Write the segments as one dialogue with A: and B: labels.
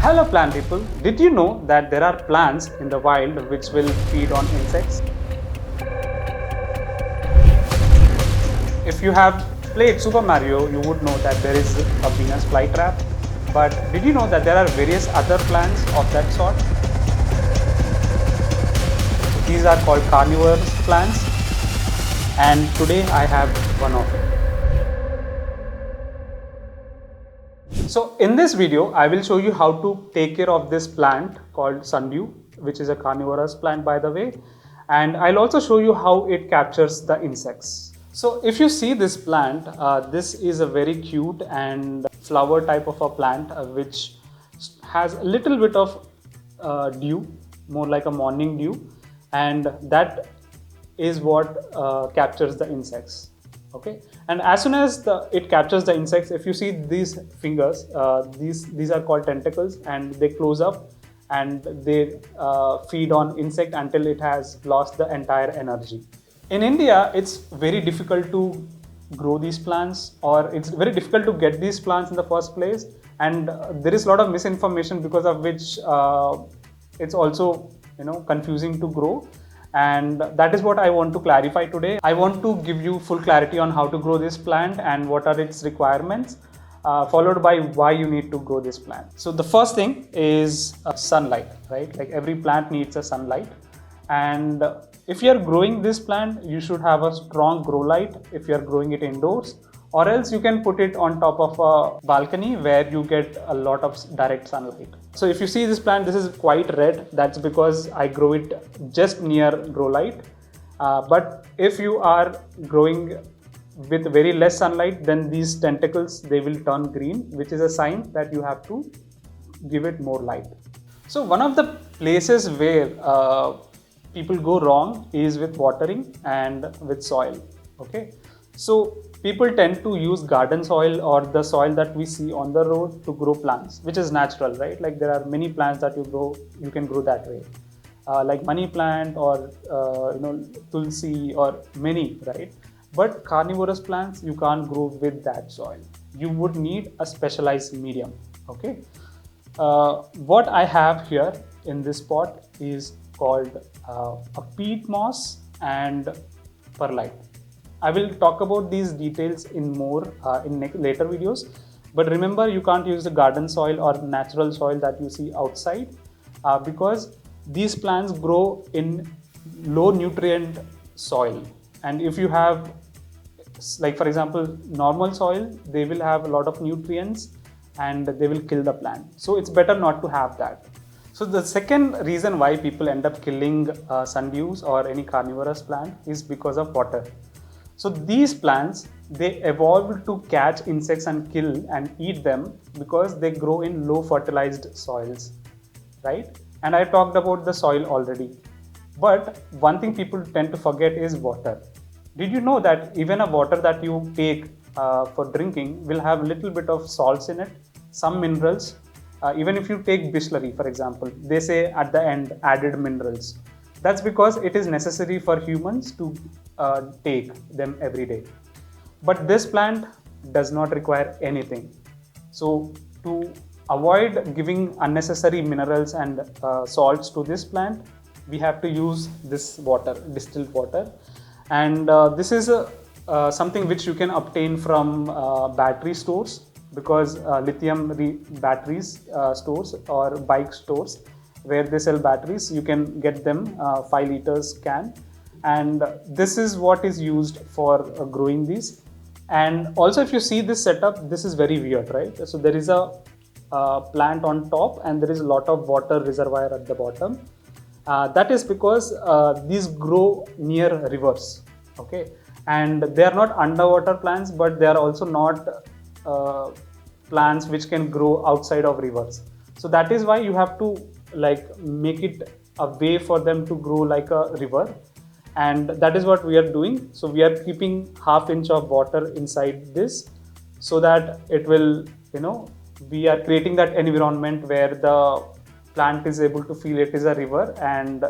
A: Hello plant people, did you know that there are plants in the wild which will feed on insects? If you have played Super Mario, you would know that there is a Venus flytrap. But did you know that there are various other plants of that sort? These are called carnivorous plants, and today I have one of them. So in this video, I will show you how to take care of this plant called Sundew, which is a carnivorous plant by the way. And I'll also show you how it captures the insects. So if you see this plant, this is a very cute and flower type of a plant which has a little bit of dew, more like a morning dew, and that is what captures the insects. Okay, and as soon as it captures the insects, if you see these fingers, these are called tentacles, and they close up and they feed on insect until it has lost the entire energy. In India, it's very difficult to grow these plants, or it's very difficult to get these plants in the first place, and there is a lot of misinformation because of which it's also confusing to grow. And that is what I want to clarify today. I want to give you full clarity on how to grow this plant and what are its requirements, followed by why you need to grow this plant. So the first thing is sunlight, right? Like every plant needs a sunlight. And if you are growing this plant, you should have a strong grow light if you are growing it indoors, or else you can put it on top of a balcony where you get a lot of direct sunlight. So if you see this plant, this is quite red. That's because I grow it just near grow light. But if you are growing with very less sunlight, then these tentacles, they will turn green, which is a sign that you have to give it more light. So one of the places where people go wrong is with watering and with soil. Okay, so people tend to use garden soil or the soil that we see on the road to grow plants, which is natural, right? Like there are many plants that you can grow that way, like money plant or tulsi or many, right? But carnivorous plants you can't grow with that soil. You would need a specialized medium. Okay, what I have here in this pot is called a peat moss and perlite. I will talk about these details in more in later videos, but remember, you can't use the garden soil or natural soil that you see outside because these plants grow in low nutrient soil. And if you have, like for example, normal soil, they will have a lot of nutrients and they will kill the plant. So it's better not to have that. So the second reason why people end up killing sundews or any carnivorous plant is because of water. So these plants, they evolved to catch insects and kill and eat them because they grow in low fertilized soils, right? And I talked about the soil already. But one thing people tend to forget is water. Did you know that even a water that you take for drinking will have a little bit of salts in it, some minerals? Even if you take Bisleri, for example, they say at the end added minerals. That's because it is necessary for humans to take them every day. But this plant does not require anything. So to avoid giving unnecessary minerals and salts to this plant, we have to use this water, distilled water. And this is something which you can obtain from battery stores, because lithium batteries stores or bike stores where they sell batteries, you can get them 5 liters can, and this is what is used for growing these. And also if you see this setup, this is very weird, right? So there is a plant on top and there is a lot of water reservoir at the bottom. That is because these grow near rivers, okay? And they are not underwater plants, but they are also not plants which can grow outside of rivers. So that is why you have to make it a way for them to grow like a river, and that is what we are doing. So we are keeping ½ inch of water inside this so that it will, we are creating that environment where the plant is able to feel it is a river and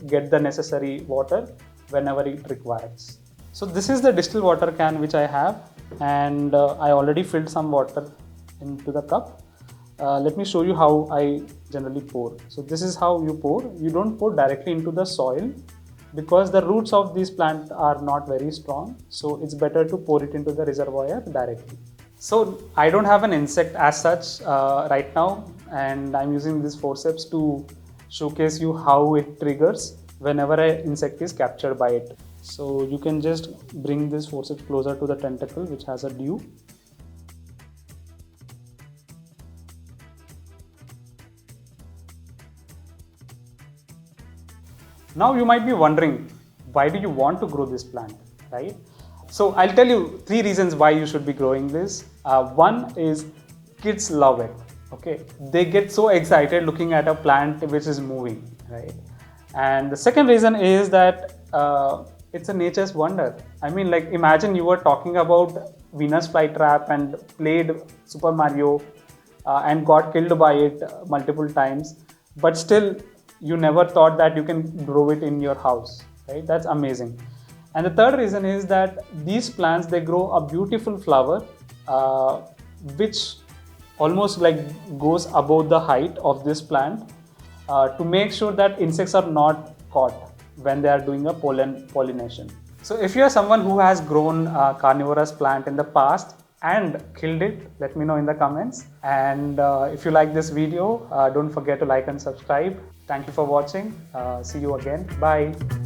A: get the necessary water whenever it requires. So this is the distilled water can which I have, and I already filled some water into the cup. let me show you how I generally pour. So this is how you pour. You don't pour directly into the soil because the roots of these plants are not very strong. So it's better to pour it into the reservoir directly. So I don't have an insect as such right now, and I'm using this forceps to showcase you how it triggers whenever an insect is captured by it. So you can just bring this forceps closer to the tentacle which has a dew. Now you might be wondering, why do you want to grow this plant, right? So I'll tell you 3 reasons why you should be growing this. One is kids love it, okay? They get so excited looking at a plant which is moving, right? And the second reason is that it's a nature's wonder. I mean, like, imagine you were talking about Venus flytrap and played Super Mario and got killed by it multiple times, but still you never thought that you can grow it in your house, right? That's amazing. And the third reason is that these plants, they grow a beautiful flower which almost like goes above the height of this plant to make sure that insects are not caught when they are doing a pollination. So if you are someone who has grown a carnivorous plant in the past and killed it, let me know in the comments. And if you like this video, don't forget to like and subscribe. Thank you for watching. See you again. Bye.